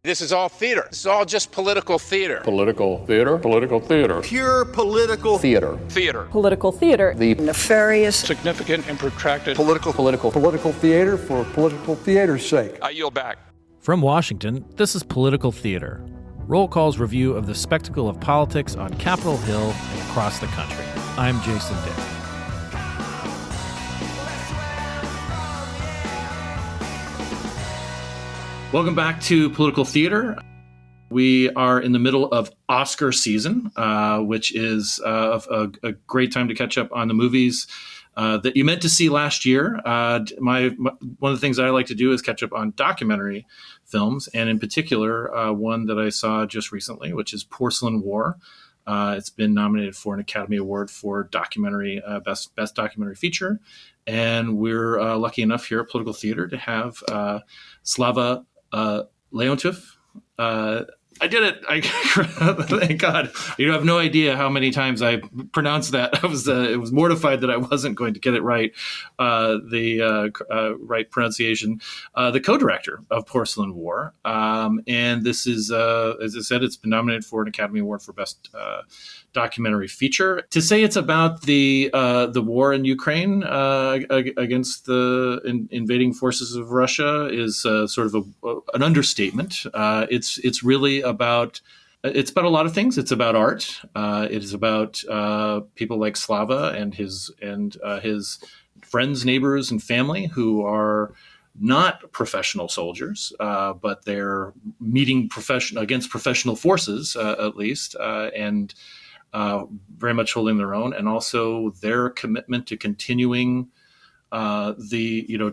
This is all theater. This is all just political theater. Political theater. Political theater. Pure political theater. Theater. Political theater. The nefarious, Significant and protracted political theater for political theater's sake. I yield back. From Washington, this is Political Theater, Roll Call's review of the spectacle of politics on Capitol Hill and across the country. I'm Jason Dick. Welcome back to Political Theater. We are in the middle of Oscar season, which is a great time to catch up on the movies that you meant to see last year. One of the things I like to do is catch up on documentary films, and in particular, one that I saw just recently, which is Porcelain War. It's been nominated for an Academy Award for documentary best documentary feature, and we're lucky enough here at Political Theater to have Slava Leontyev. I did it. Thank God. You have no idea how many times I pronounced that. I was mortified that I wasn't going to get it right, the right pronunciation. The co-director of Porcelain War. And this is, as I said, it's been nominated for an Academy Award for Best Documentary Feature. To say it's about the war in Ukraine against the invading forces of Russia is sort of an understatement. It's really about a lot of things. It's about art. It is about people like Slava and his friends, neighbors, and family who are not professional soldiers, but they're meeting against professional forces, at least, and very much holding their own, and also their commitment to continuing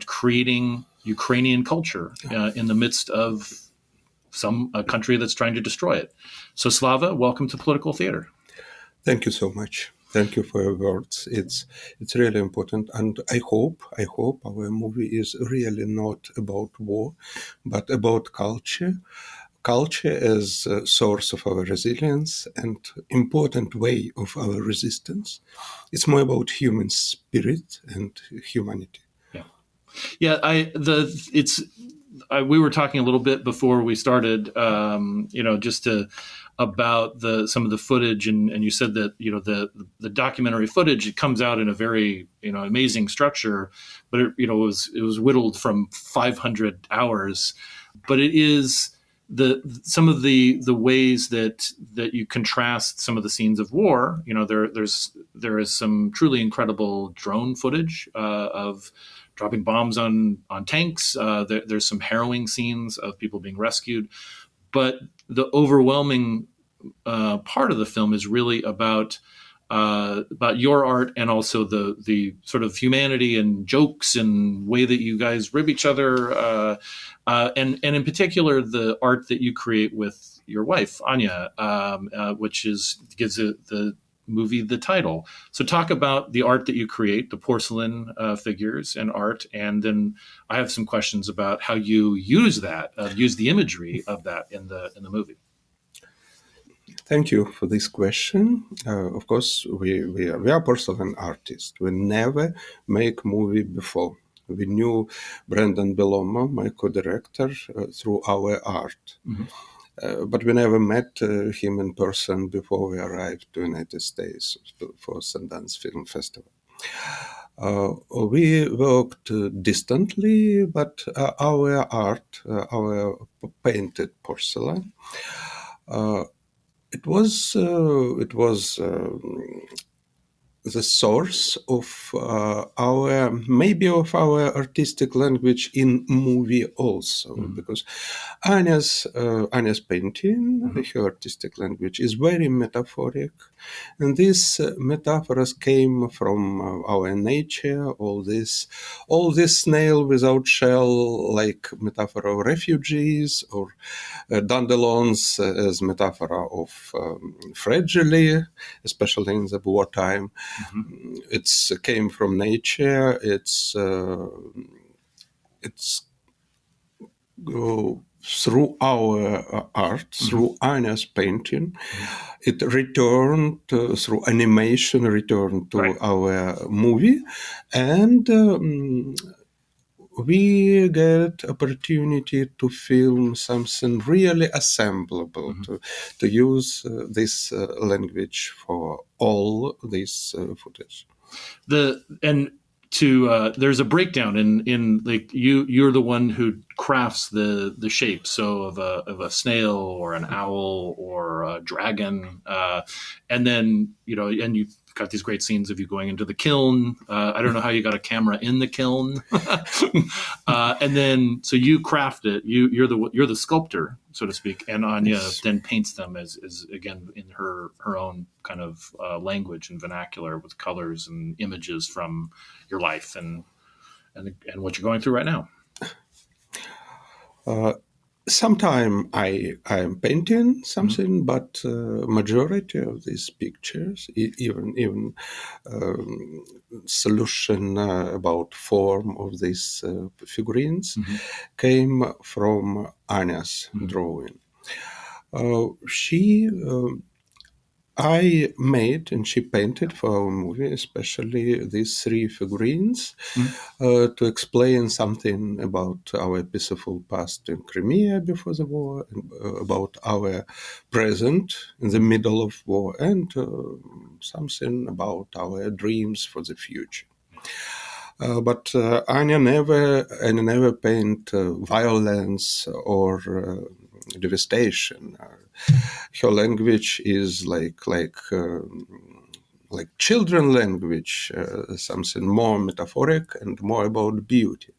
creating Ukrainian culture in the midst of a country that's trying to destroy it. So Slava, welcome to Political Theater. Thank you so much. Thank you for your words. It's really important, and I hope our movie is really not about war, but about culture. Culture is a source of our resilience and important way of our resistance. It's more about human spirit and humanity. We were talking a little bit before we started, about some of the footage, and you said that the documentary footage, it comes out in a very amazing structure, but it was whittled from 500 hours, but it is some of the ways that you contrast some of the scenes of war. There is some truly incredible drone footage of dropping bombs on tanks. There's some harrowing scenes of people being rescued, but the overwhelming part of the film is really about your art, and also the sort of humanity and jokes and way that you guys rib each other, and in particular the art that you create with your wife Anya, which gives the movie the title. So talk about the art that you create, the porcelain figures and art, and then I have some questions about how you use the imagery of that in the movie. Thank you for this question. Of course, we are porcelain artists. We never make movie before. We knew Brandon Belomo, my co-director, through our art. Mm-hmm. But we never met him in person before we arrived to the United States for Sundance Film Festival. We worked distantly, but our art, our painted porcelain, it was the source of our artistic language in movie also, because Anya's painting, her artistic language is very metaphoric, and these metaphors came from our nature. All this snail without shell, like metaphor of refugees, or dandelions as metaphor of fragility, especially in the wartime. Mm-hmm. It's came from nature. It's through our art, through Anya's painting, it returned through animation, returned to our movie, and we get opportunity to film something really assemblable, to use this language for all this footage. There's a breakdown in like you're the one who crafts the shape, so of a snail or an owl or a dragon, and then and you've got these great scenes of you going into the kiln. I don't know how you got a camera in the kiln, and then so you craft it. You're the sculptor, so to speak, and Anya then paints them as again in her own kind of language and vernacular with colors and images from your life and what you're going through right now. Sometime I am painting something, but majority of these pictures, even solution about form of these figurines, came from Anya's drawing. I made and she painted for our movie, especially these three figurines, to explain something about our peaceful past in Crimea before the war, about our present in the middle of war, and something about our dreams for the future. But Anya never paint violence or devastation. Her language is like children language, something more metaphoric and more about beauty.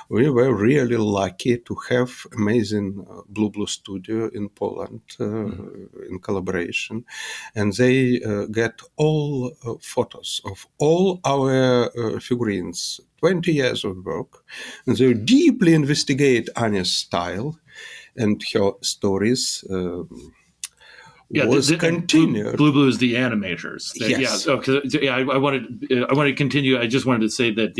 We were really lucky to have amazing Blue studio in Poland in collaboration, and they get all photos of all our figurines, 20 years of work, and they deeply investigate Anya's style and her stories. Was continued. Blue is the animators. Yes. I wanted to continue. I just wanted to say that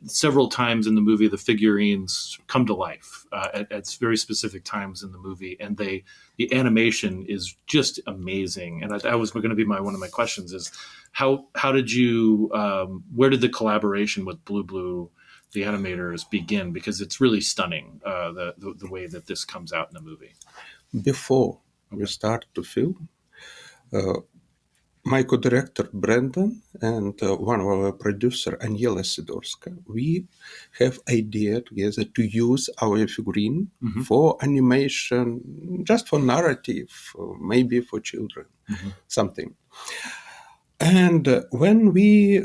several times in the movie the figurines come to life at very specific times in the movie, and the animation is just amazing. And that was going to be one of my questions: is how did you where did the collaboration with Blue, the animators, begin? Because it's really stunning the way that this comes out in the movie. Before we start to film, my co-director Brendan and one of our producer Aniela Sidorska, we have idea together to use our figurine for animation, just for narrative, maybe for children, something. And when we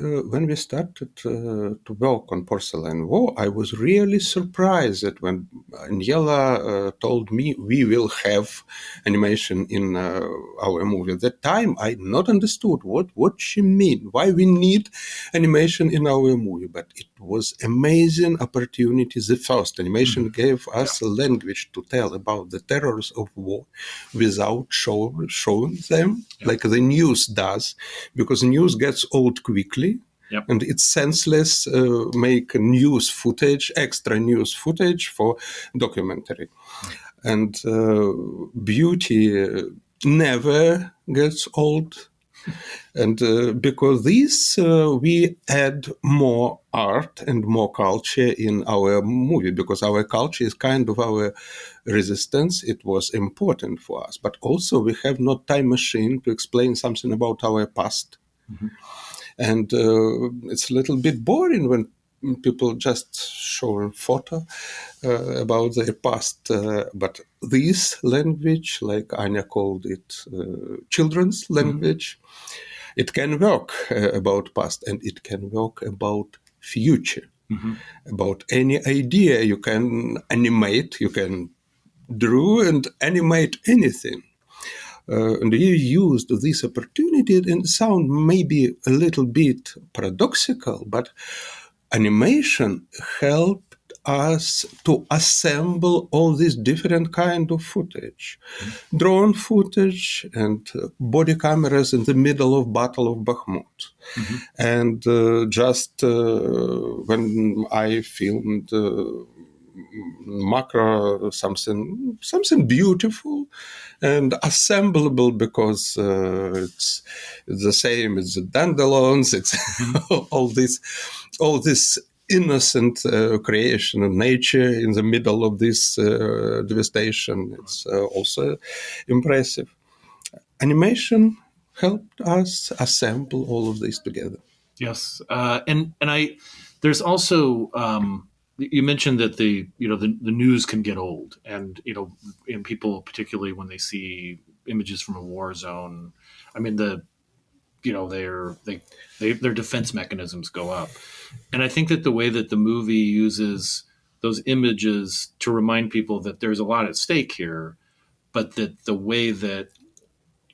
started to work on Porcelain War, I was really surprised that when Aniela told me we will have animation in our movie. At that time, I not understood what she mean, why we need animation in our movie. But it was amazing opportunity. The first animation gave us a language to tell about the terrors of war without showing them like the news does. Because news gets old quickly, and it's senseless make extra news footage for documentary. And beauty never gets old. And because we add more art and more culture in our movie, because our culture is kind of our resistance. It was important for us. But also we have no time machine to explain something about our past. And it's a little bit boring when people just show a photo about their past. But this language, like Anya called it, children's language, it can work about past, and it can work about future, about any idea you can animate, you can draw and animate anything. And you used this opportunity, and sound maybe a little bit paradoxical, but animation helped us to assemble all these different kind of footage, drone footage and body cameras in the middle of Battle of Bakhmut. And just when I filmed macro, something beautiful and assemblable, because it's the same as the dandelions. It's all this innocent creation of nature in the middle of this devastation. It's also impressive. Animation helped us assemble all of this together. Yes, and there's also you mentioned that the news can get old, and and people, particularly when they see images from a war zone, I mean their defense mechanisms go up, and I think that the way that the movie uses those images to remind people that there's a lot at stake here, but that the way that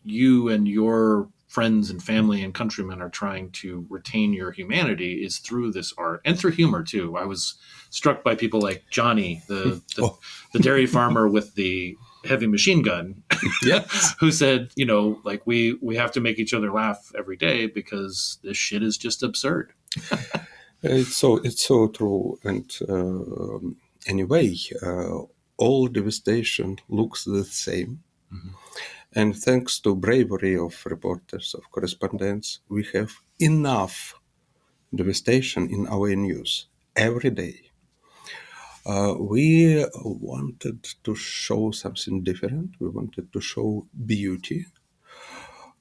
you and your friends and family and countrymen are trying to retain your humanity is through this art and through humor too. I was struck by people like Johnny, the dairy farmer with the heavy machine gun, who said, like we have to make each other laugh every day because this shit is just absurd. It's so true. And anyway, all devastation looks the same. Mm-hmm. And thanks to bravery of reporters, of correspondents, we have enough devastation in our news every day. We wanted to show something different. We wanted to show beauty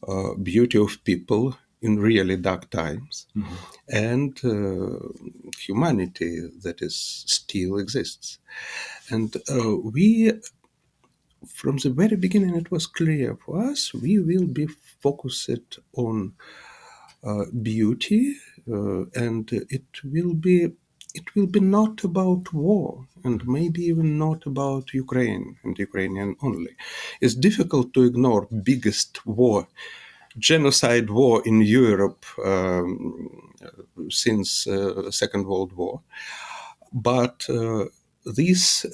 of people in really dark times, mm-hmm. and humanity that is still exists. And from the very beginning, it was clear for us, we will be focused on beauty, and it will be not about war, and maybe even not about Ukraine and Ukrainian only. It's difficult to ignore biggest war, genocide war in Europe since Second World War. But this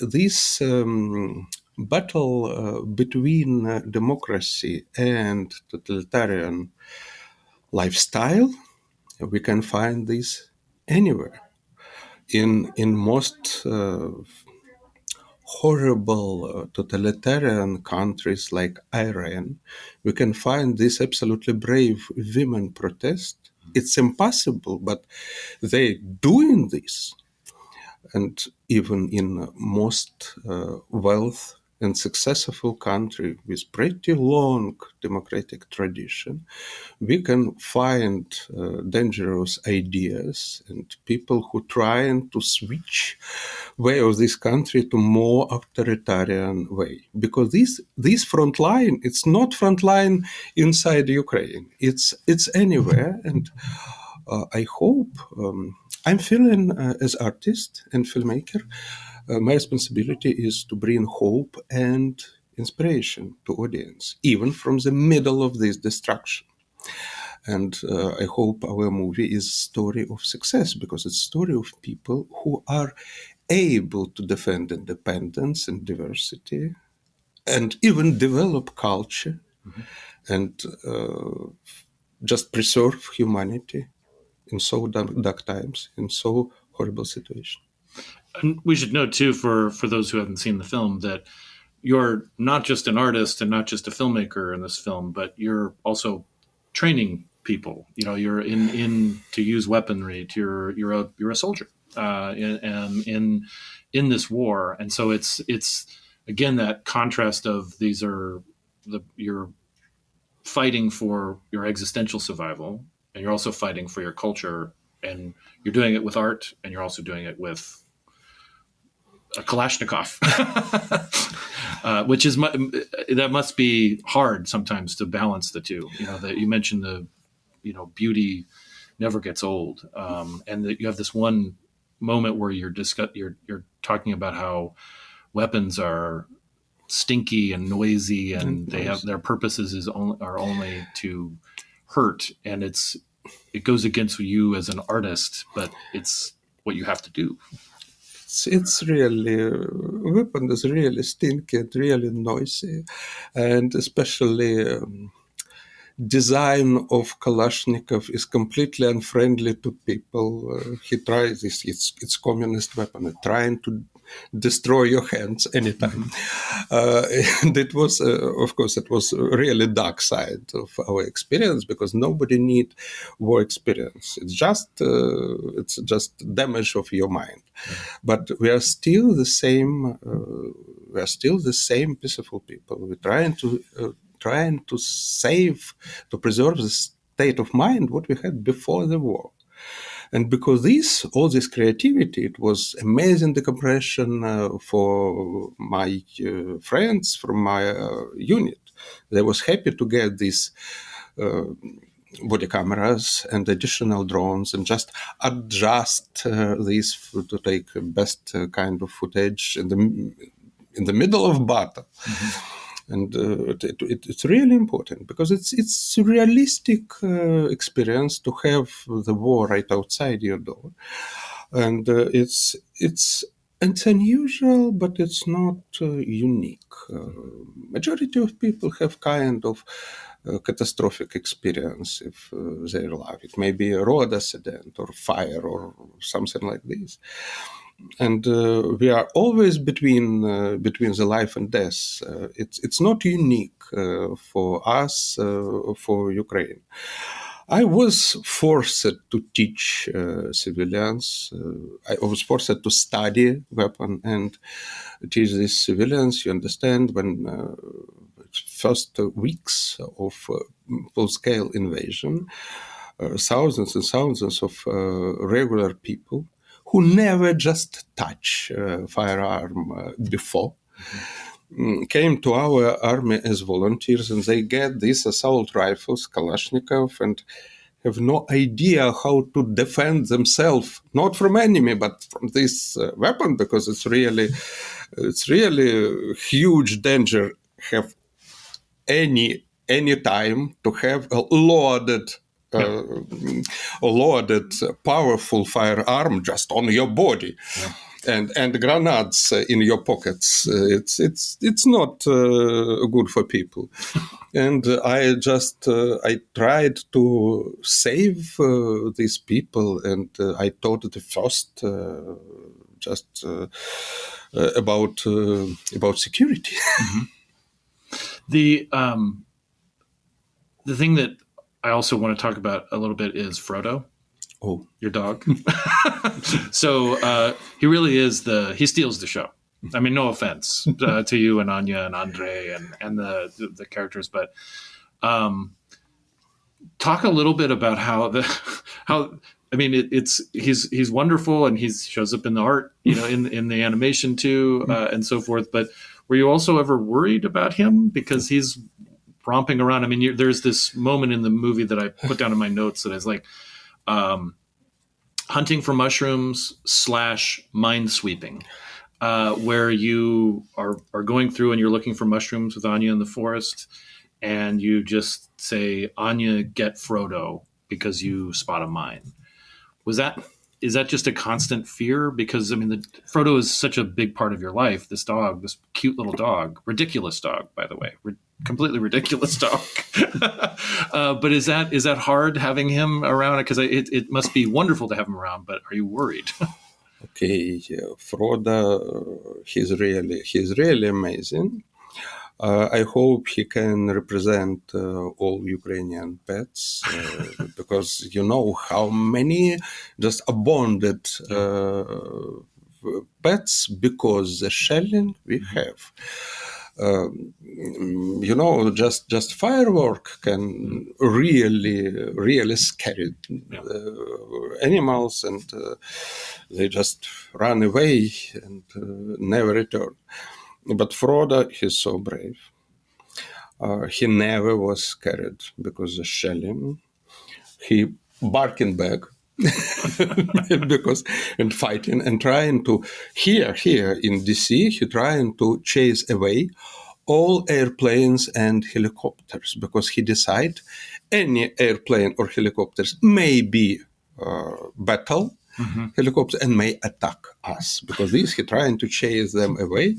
battle between democracy and totalitarian lifestyle, we can find this anywhere. In most horrible totalitarian countries like Iran, we can find this absolutely brave women protest. It's impossible, but they're doing this. And even in most wealth and successful country with pretty long democratic tradition, we can find dangerous ideas and people who trying to switch way of this country to more authoritarian way. Because this front line, it's not front line inside Ukraine. It's anywhere. And I hope I'm feeling as artist and filmmaker, my responsibility is to bring hope and inspiration to audience, even from the middle of this destruction. And I hope our movie is a story of success, because it's a story of people who are able to defend independence and diversity and even develop culture, mm-hmm. and just preserve humanity in so dark times, in so horrible situation. And we should note too, for those who haven't seen the film, that you're not just an artist and not just a filmmaker in this film, but you're also training people. You're in to use weaponry. You're a soldier in this war, and so it's again that contrast of you're fighting for your existential survival, and you're also fighting for your culture, and you're doing it with art, and you're also doing it with a Kalashnikov, which is that must be hard sometimes to balance the two. That you mentioned beauty never gets old, and that you have this one moment where you're talking about how weapons are stinky and noisy, and they have their purposes are only to hurt, and it goes against you as an artist, but it's what you have to do. It's really, weapon is really stinky and really noisy, and especially design of Kalashnikov is completely unfriendly to people. He tries this, it's communist weapon, trying to destroy your hands anytime. And it was, of course, it was really dark side of our experience because nobody need war experience. It's just damage of your mind. But we are still the same. We are still the same peaceful people. We're trying to save, to preserve the state of mind what we had before the war. And because all this creativity, it was amazing decompression for my friends from my unit. They was happy to get these body cameras and additional drones and just adjust these to take best kind of footage in the middle of battle. And it's really important because it's a realistic experience to have the war right outside your door, and it's unusual, but it's not unique. Majority of people have kind of catastrophic experience if their life. It may be a road accident or fire or something like this. And we are always between the life and death. It's not unique for us, for Ukraine. I was forced to teach civilians. I was forced to study weapon and teach these civilians. You understand, when first weeks of full-scale invasion, thousands and thousands of regular people who never just touch firearm before, came to our army as volunteers, and they get these assault rifles, Kalashnikov, and have no idea how to defend themselves, not from enemy, but from this weapon, because it's really a huge danger. Have any time to have a loaded, powerful firearm just on your body, and grenades in your pockets. It's not good for people. And I tried to save these people, and I taught the first about security. The thing that I also want to talk about a little bit is Frodo. Oh, your dog. So he really is he steals the show. I mean, no offense to you and Anya and Andre and the characters, but talk a little bit about how I mean, he's wonderful, and he shows up in the art, in the animation too, and so forth. But were you also ever worried about him because he's romping around? I mean, there's this moment in the movie that I put down in my notes that is like hunting for mushrooms / mind sweeping, where you are going through and you're looking for mushrooms with Anya in the forest, and you just say, Anya, get Frodo because you spot a mine. Is that just a constant fear? Because I mean, Frodo is such a big part of your life. This dog, this cute little dog, ridiculous dog, by the way, completely ridiculous dog. But is that hard having him around? Because it must be wonderful to have him around. But are you worried? Okay, Frodo, he's really amazing. I hope he can represent all Ukrainian pets, because you know how many just abandoned pets because the shelling we have. Just firework can really scare animals, and they just run away and never return. But Frodo, he's so brave. He never was scared because of shelling. He barking back and fighting and trying to here in DC. He trying to chase away all airplanes and helicopters because he decide any airplane or helicopters may be battle. Helicopters and may attack us because he trying to chase them away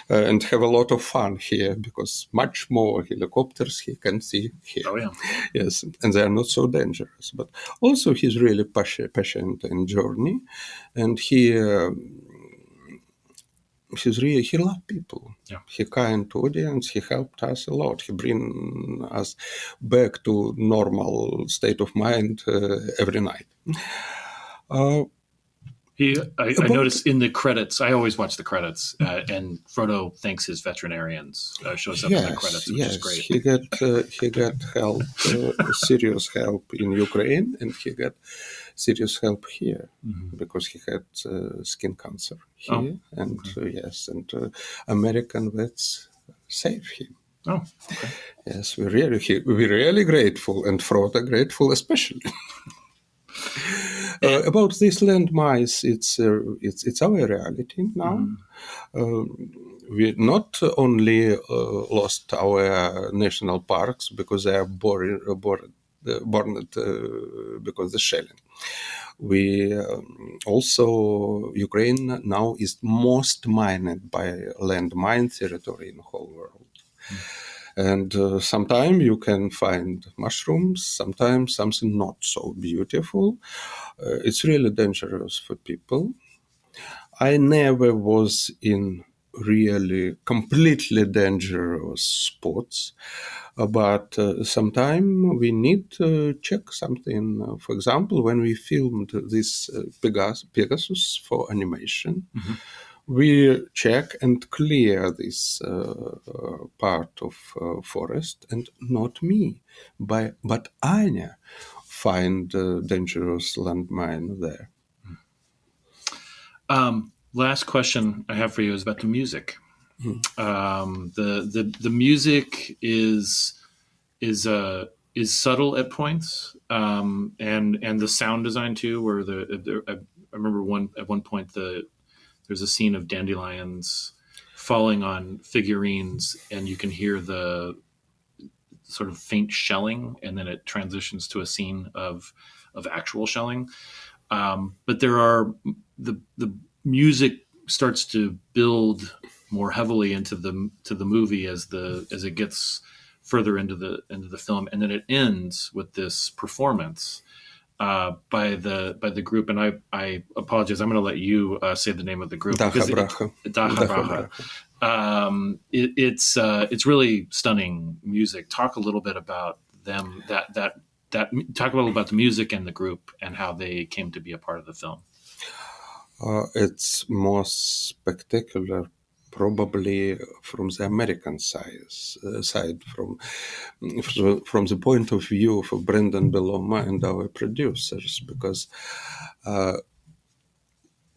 and have a lot of fun here because much more helicopters he can see here. Oh yeah, yes, and they are not so dangerous. But also he's really patient in journey, and he he loved people. Yeah. He kind to audience. He helped us a lot. He bring us back to normal state of mind every night. I About noticed in the credits. I always watch the credits, and Frodo thanks his veterinarians. Shows up in the credits, which is great. he get help, serious help in Ukraine, and he got serious help here because he had skin cancer here, and American vets saved him. Oh, okay. Yes, we're really grateful, and Frodo grateful especially. About these landmines, it's our reality now. We not only lost our national parks because they are burned because the shelling. We also Ukraine now is most mined by landmine territory in the whole world. And sometimes you can find mushrooms, sometimes something not so beautiful. It's really dangerous for people. I never was in really completely dangerous spots, but sometimes we need to check something. For example, when we filmed this Pegasus for animation, we check and clear this part of forest, and not me, but Anya find dangerous landmine there. Last question I have for you is about the music. The music is subtle at points, and the sound design too. Where I remember at one point there's a scene of dandelions falling on figurines, and you can hear the sort of faint shelling, and then it transitions to a scene of actual shelling. But there are the music starts to build more heavily into the movie as it gets further into the film, and then it ends with this performance by the group. And I apologize. I'm going to let you say the name of the group. Dacha Bracha. It's really stunning music. Talk a little bit about them. Talk a little about the music and the group and how they came to be a part of the film. It's most spectacular, probably from the American side, from the point of view of Brendan Beloma and our producers, because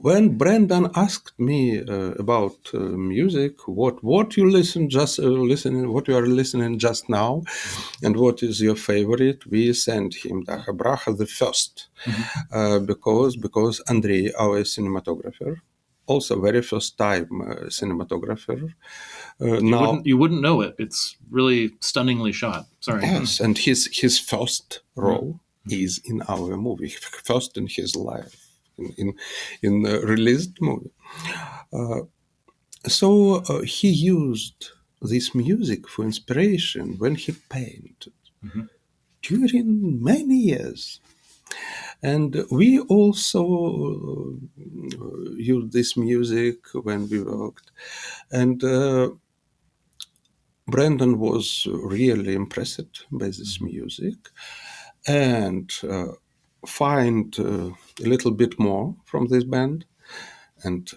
when Brendan asked me about music, what you what you are listening just now, and what is your favorite, we sent him Dacha Bracha the first, because Andrei, our cinematographer, also very first time cinematographer. You wouldn't know it. It's really stunningly shot. Sorry. Yes, and his first role is in our movie, first in his life. In a released movie. So he used this music for inspiration when he painted during many years. And we also used this music when we worked. And Brandon was really impressed by this music and find a little bit more from this band, and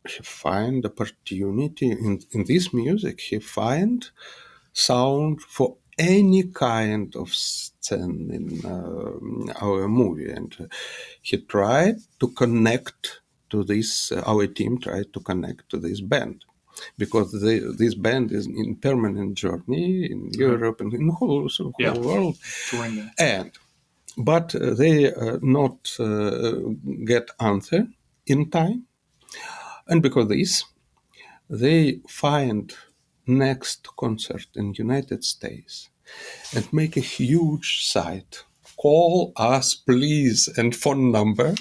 he find opportunity in this music. He find sound for any kind of scene in our movie, and he tried to connect to this. Our team tried to connect to this band, because this band is in permanent journey in Europe and in the whole world, but they not get answer in time, and because of this, they find next concert in United States and make a huge site. Call us, please, and phone number,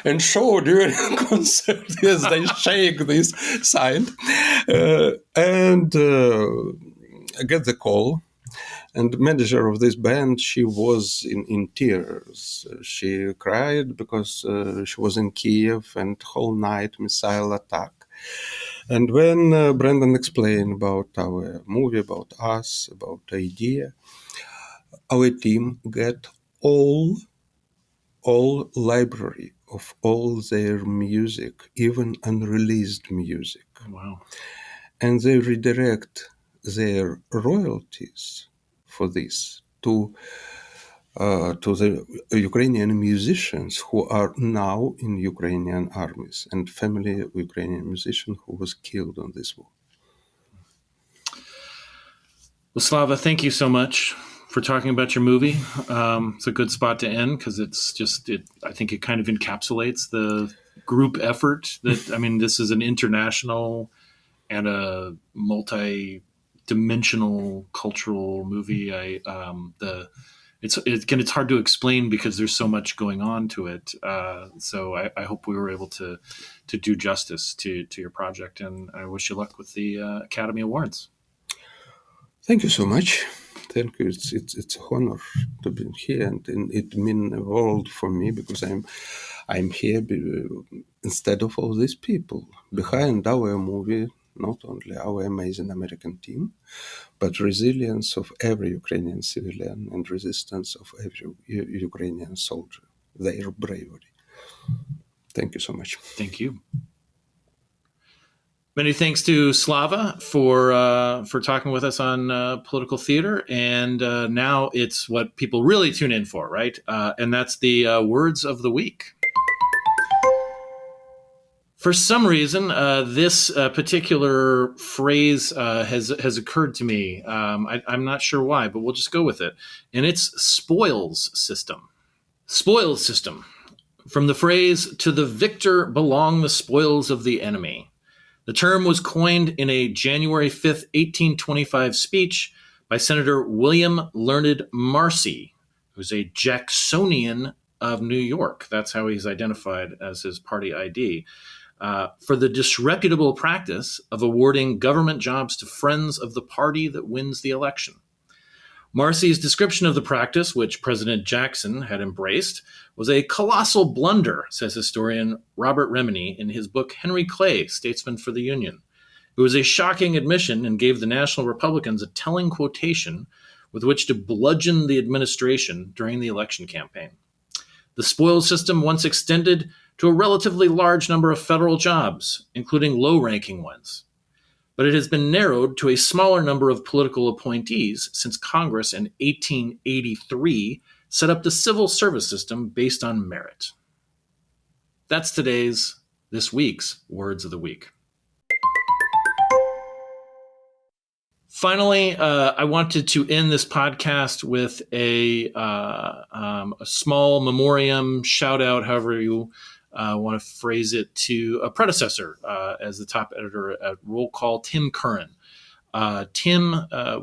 and show during concert. Yes, they shake this sign and get the call. And the manager of this band, she was in tears. She cried because she was in Kiev and whole night missile attack. And when Brandon explained about our movie, about us, about the idea, our team get all library of all their music, even unreleased music, Wow. and they redirect their royalties for this to the Ukrainian musicians who are now in Ukrainian armies and family of Ukrainian musician who was killed on this war. Well, Slava, thank you so much for talking about your movie. It's a good spot to end because I think it kind of encapsulates the group effort that, I mean, this is an international and a multi-dimensional cultural movie. It's hard to explain because there's so much going on to it. So I hope we were able to do justice to your project, and I wish you luck with the Academy Awards. Thank you so much. Thank you. It's an honor to be here, and it means a world for me because I'm here instead of all these people behind our movie. Not only our amazing American team, but resilience of every Ukrainian civilian and resistance of every Ukrainian soldier. Their bravery. Thank you so much. Thank you. Many thanks to Slava for talking with us on political theater, and now it's what people really tune in for, right? And that's the words of the week. For some reason, this particular phrase has occurred to me. I'm not sure why, but we'll just go with it. And it's spoils system. Spoils system. From the phrase, "To the victor belong the spoils of the enemy." The term was coined in a January 5th, 1825 speech by Senator William Learned Marcy, who's a Jacksonian of New York. That's how he's identified as his party ID. For the disreputable practice of awarding government jobs to friends of the party that wins the election. Marcy's description of the practice, which President Jackson had embraced, was a colossal blunder, says historian Robert Remini in his book Henry Clay, Statesman for the Union. It was a shocking admission and gave the National Republicans a telling quotation with which to bludgeon the administration during the election campaign. The spoils system once extended to a relatively large number of federal jobs, including low-ranking ones. But it has been narrowed to a smaller number of political appointees since Congress in 1883 set up the civil service system based on merit. That's this week's Words of the Week. Finally, I wanted to end this podcast with a small memoriam, shout out, however you want to phrase it, to a predecessor as the top editor at Roll Call, Tim Curran. Tim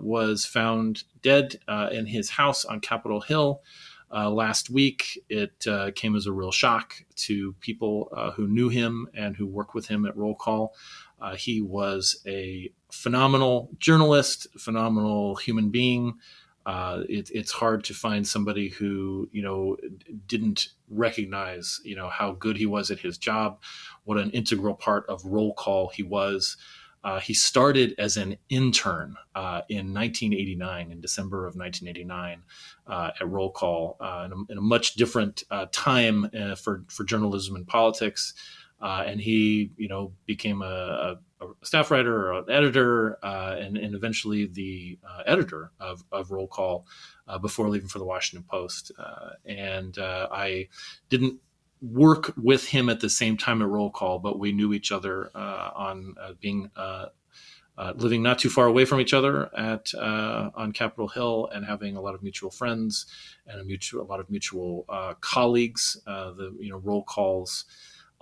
was found dead in his house on Capitol Hill last week. It came as a real shock to people who knew him and who worked with him at Roll Call. He was a phenomenal journalist, phenomenal human being. It's hard to find somebody who, didn't recognize, how good he was at his job, what an integral part of Roll Call he was. He started as an intern in 1989, in December of 1989, at Roll Call, in a much different time for journalism and politics. And he, became a staff writer or an editor, and eventually the editor of Roll Call before leaving for the Washington Post. And I didn't work with him at the same time at Roll Call, but we knew each other on being living not too far away from each other on Capitol Hill, and having a lot of mutual friends and a lot of mutual colleagues. Roll Call's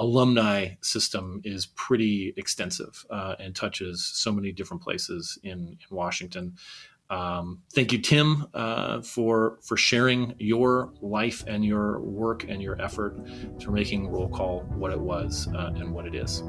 alumni system is pretty extensive and touches so many different places in Washington. Thank you, Tim, for sharing your life and your work and your effort to making Roll Call what it was and what it is.